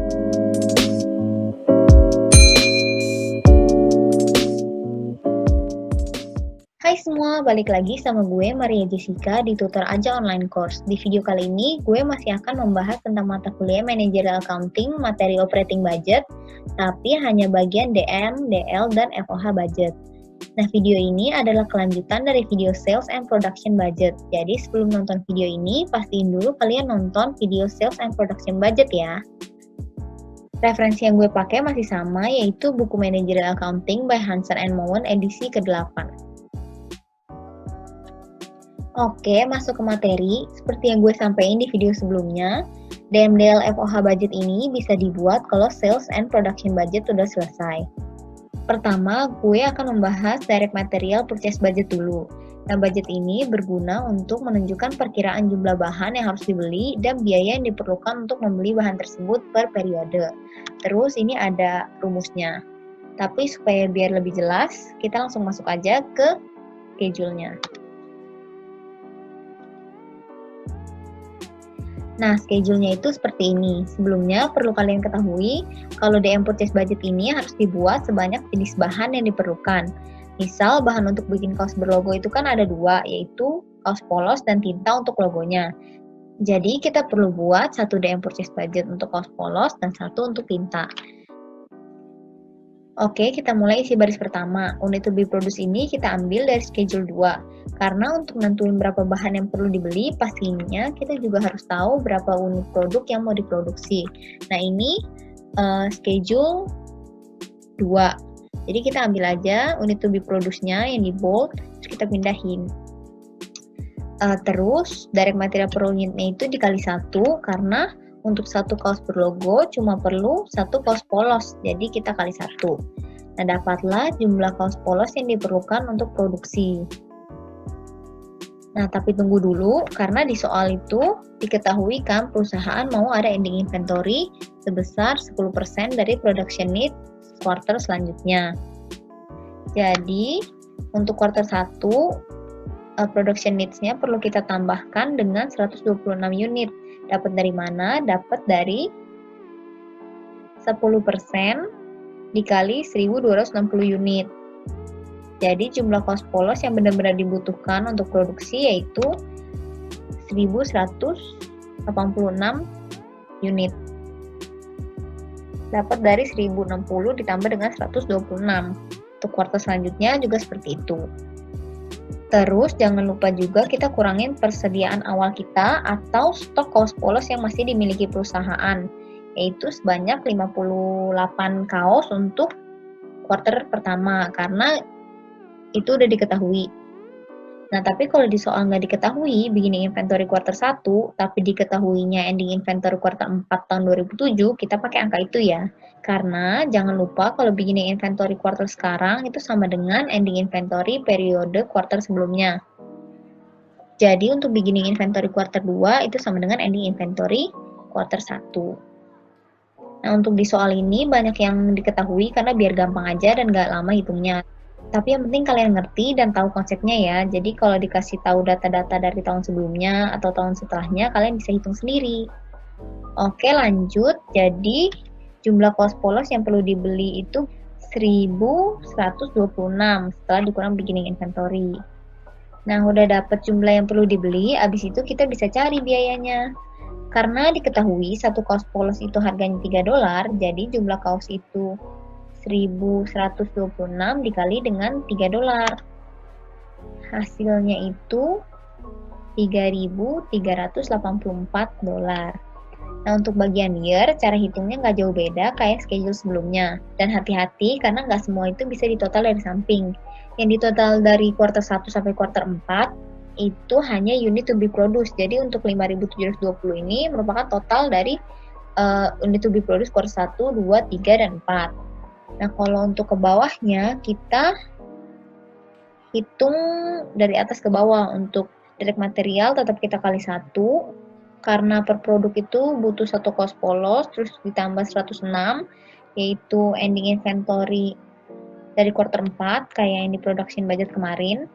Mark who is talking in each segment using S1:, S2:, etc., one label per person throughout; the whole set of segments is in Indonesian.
S1: Hai semua, balik lagi sama gue Maria Jessica di Tutor Aja Online Course. Di video kali ini, gue masih akan membahas tentang mata kuliah Managerial Accounting, materi operating budget, tapi hanya bagian DM, DL, dan FOH budget. Nah, video ini adalah kelanjutan dari video Sales and Production Budget. Jadi, sebelum nonton video ini, pastiin dulu kalian nonton video Sales and Production Budget ya. Referensi yang gue pakai masih sama, yaitu buku Managerial Accounting by Hansen & Mowen edisi ke-8. Oke, masuk ke materi. Seperti yang gue sampaikan di video sebelumnya, DMDL FOH budget ini bisa dibuat kalau sales and production budget sudah selesai. Pertama, gue akan membahas direct material purchase budget dulu. Nah, budget ini berguna untuk menunjukkan perkiraan jumlah bahan yang harus dibeli dan biaya yang diperlukan untuk membeli bahan tersebut per periode. Terus ini ada rumusnya. Tapi supaya biar lebih jelas, kita langsung masuk aja ke schedule-nya. Nah, schedule-nya itu seperti ini. Sebelumnya, perlu kalian ketahui, kalau DM Purchase Budget ini harus dibuat sebanyak jenis bahan yang diperlukan. Misal, bahan untuk bikin kaos berlogo itu kan ada 2, yaitu kaos polos dan tinta untuk logonya. Jadi, kita perlu buat 1 DM Purchase Budget untuk kaos polos dan 1 untuk tinta. Oke, kita mulai isi baris pertama. Unit to be produced ini kita ambil dari schedule 2. Karena untuk nentuin berapa bahan yang perlu dibeli, pastinya kita juga harus tahu berapa unit produk yang mau diproduksi. Nah, ini schedule 2. Jadi kita ambil aja unit to be produced-nya yang di bold, terus kita pindahin. Terus, direct material per unitnya itu dikali 1, karena untuk 1 kaos berlogo cuma perlu 1 kaos polos, jadi kita kali 1. Nah, dapatlah jumlah kaos polos yang diperlukan untuk produksi. Nah, tapi tunggu dulu, karena di soal itu diketahui kan perusahaan mau ada ending inventory sebesar 10% dari production need quarter selanjutnya. Jadi, untuk quarter 1, production needs-nya perlu kita tambahkan dengan 126 unit. Dapat dari mana? Dapat dari 10% dikali 1260 unit. Jadi jumlah kaos polos yang benar-benar dibutuhkan untuk produksi yaitu 1186 unit. Dapat dari 1060 ditambah dengan 126. Untuk kuartal selanjutnya juga seperti itu. Terus jangan lupa juga kita kurangin persediaan awal kita atau stok kaos polos yang masih dimiliki perusahaan, yaitu sebanyak 58 kaos untuk kuartal pertama, karena itu udah diketahui. Nah, tapi kalau di soal nggak diketahui beginning inventory kuartal 1, tapi diketahuinya ending inventory kuartal 4 tahun 2007, kita pakai angka itu ya. Karena jangan lupa kalau beginning inventory kuartal sekarang itu sama dengan ending inventory periode kuartal sebelumnya. Jadi untuk beginning inventory kuartal 2 itu sama dengan ending inventory kuartal 1. Nah, untuk di soal ini banyak yang diketahui karena biar gampang aja dan nggak lama hitungnya. Tapi yang penting kalian ngerti dan tahu konsepnya ya. Jadi kalau dikasih tahu data-data dari tahun sebelumnya atau tahun setelahnya, kalian bisa hitung sendiri. Oke, lanjut. Jadi jumlah kaos polos yang perlu dibeli itu 1126 setelah dikurang beginning inventory. Nah, udah dapet jumlah yang perlu dibeli, abis itu kita bisa cari biayanya. Karena diketahui satu kaos polos itu harganya $3, jadi jumlah kaos itu 1126 dikali dengan $3. Hasilnya itu $3.384. Nah, untuk bagian year, cara hitungnya nggak jauh beda kayak schedule sebelumnya. Dan hati-hati karena nggak semua itu bisa ditotal dari samping. Yang ditotal dari kuartal 1 sampai kuartal 4 itu hanya unit to be produced. Jadi untuk 5.720 ini merupakan total dari unit to be produced kuartal 1, 2, 3, dan 4. Nah, kalau untuk ke bawahnya, kita hitung dari atas ke bawah. Untuk direct material tetap kita kali 1, karena per produk itu butuh 1 kaos polos, terus ditambah 106, yaitu ending inventory dari kuartal 4, kayak yang di production budget kemarin.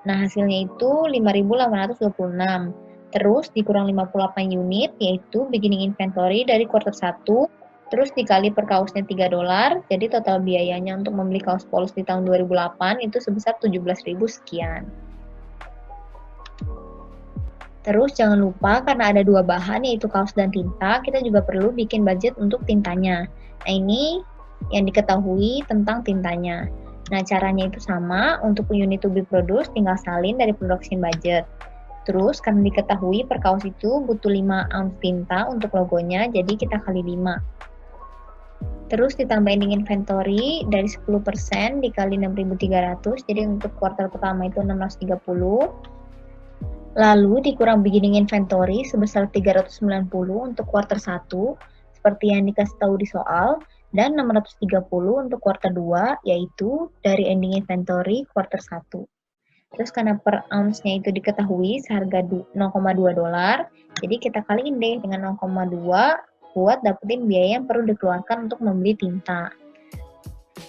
S1: Nah, hasilnya itu 5.826. Terus dikurang 58 unit, yaitu beginning inventory dari kuartal 1, terus dikali per kaosnya $3, jadi total biayanya untuk membeli kaos polos di tahun 2008 itu sebesar 17.000 sekian. Terus jangan lupa karena ada dua bahan yaitu kaos dan tinta, kita juga perlu bikin budget untuk tintanya. Nah ini yang diketahui tentang tintanya. Nah caranya itu sama, untuk unit to be produced tinggal salin dari production budget. Terus karena diketahui per kaos itu butuh 5 ounce tinta untuk logonya, jadi kita kali 5. Terus ditambah ending inventory dari 10% dikali 6.300, jadi untuk kuartal pertama itu 630. Lalu dikurang beginning inventory sebesar 390 untuk kuartal 1, seperti yang dikasih tahu di soal, dan 630 untuk kuartal 2, yaitu dari ending inventory kuartal 1. Terus karena per ounce-nya itu diketahui seharga $0,2, jadi kita kaliin deh dengan 0,2 buat dapetin biaya yang perlu dikeluarkan untuk membeli tinta.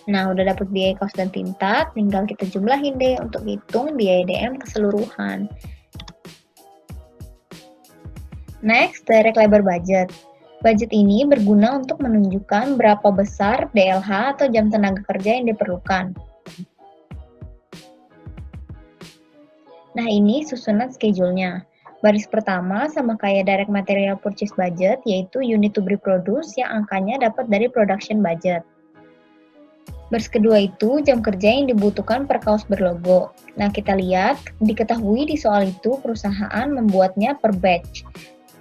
S1: Nah, udah dapet biaya kaos dan tinta, tinggal kita jumlahin deh untuk hitung biaya DM keseluruhan. Next, direct labor budget. Budget ini berguna untuk menunjukkan berapa besar DLH atau jam tenaga kerja yang diperlukan. Nah, ini susunan schedule-nya. Baris pertama sama kayak direct material purchase budget, yaitu unit to be produced yang angkanya dapat dari production budget. Baris kedua itu jam kerja yang dibutuhkan per kaos berlogo. Nah, kita lihat, diketahui di soal itu perusahaan membuatnya per batch.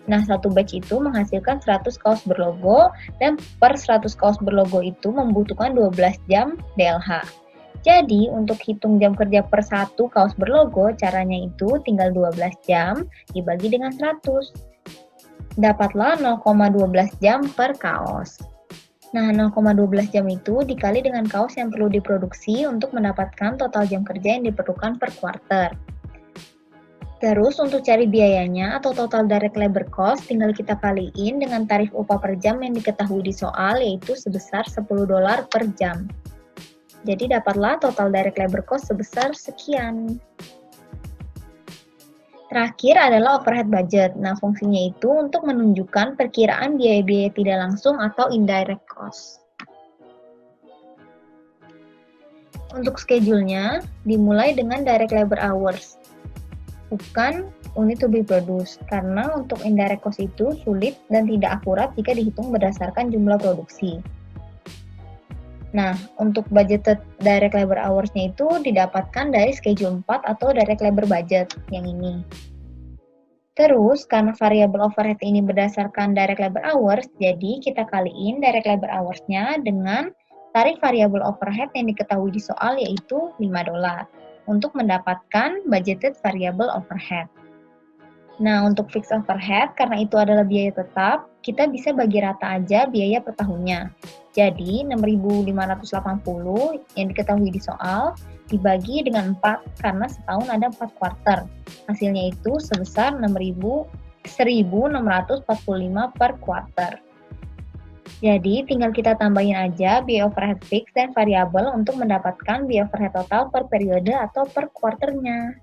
S1: Nah, satu batch itu menghasilkan 100 kaos berlogo, dan per 100 kaos berlogo itu membutuhkan 12 jam DLH. Jadi, untuk hitung jam kerja per satu kaos berlogo, caranya itu tinggal 12 jam dibagi dengan 100. Dapatlah 0,12 jam per kaos. Nah, 0,12 jam itu dikali dengan kaos yang perlu diproduksi untuk mendapatkan total jam kerja yang diperlukan per quarter. Terus, untuk cari biayanya atau total direct labor cost, tinggal kita kaliin dengan tarif upah per jam yang diketahui di soal, yaitu sebesar $10 per jam. Jadi dapatlah total direct labor cost sebesar sekian. Terakhir adalah overhead budget. Nah, fungsinya itu untuk menunjukkan perkiraan biaya-biaya tidak langsung atau indirect cost. Untuk schedule-nya, dimulai dengan direct labor hours, bukan unit to be produced, karena untuk indirect cost itu sulit dan tidak akurat jika dihitung berdasarkan jumlah produksi. Nah, untuk budgeted direct labor hours-nya itu didapatkan dari schedule 4 atau direct labor budget yang ini. Terus, karena variable overhead ini berdasarkan direct labor hours, jadi kita kaliin direct labor hours-nya dengan tarif variable overhead yang diketahui di soal, yaitu $5, untuk mendapatkan budgeted variable overhead. Nah, untuk fixed overhead, karena itu adalah biaya tetap, kita bisa bagi rata aja biaya per tahunnya. Jadi, 6.580 yang diketahui di soal dibagi dengan 4 karena setahun ada 4 quarter. Hasilnya itu sebesar 1.645 per quarter. Jadi, tinggal kita tambahin aja biaya overhead fix dan variabel untuk mendapatkan biaya overhead total per periode atau per quarternya.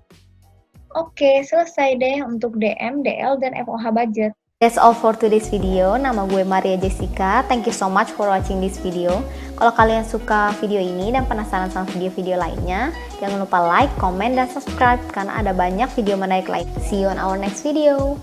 S1: Oke, selesai deh untuk DM, DL, dan FOH budget.
S2: That's all for today's video. Nama gue Maria Jessica. Thank you so much for watching this video. Kalau kalian suka video ini dan penasaran sama video-video lainnya, jangan lupa like, comment, dan subscribe karena ada banyak video menarik lain. See you on our next video.